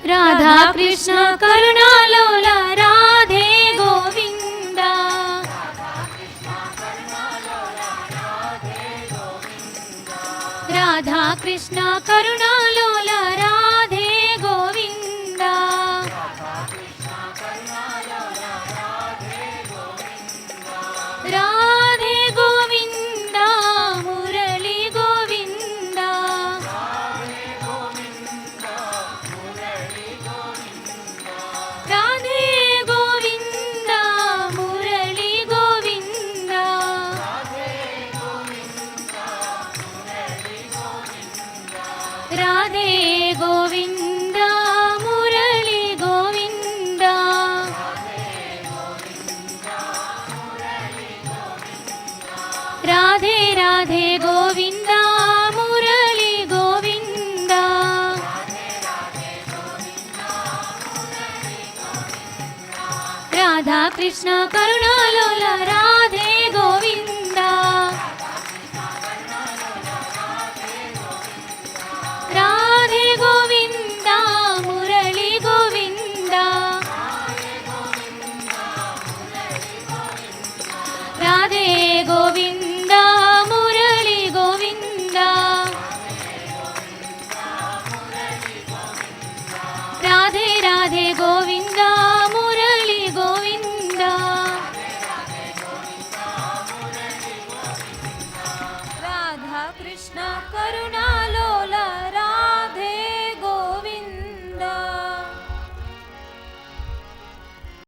Radha Krishna करुणालोल Radhe Govind Radha Krishna करुणालोल Radhe Govind Radhe Govind Murali Govind Radhe Govind Murali Govind Radhe Govind Murali Govind Radhe Radhe Govind Murali Govind Radha Krishna करुणालोल Radhe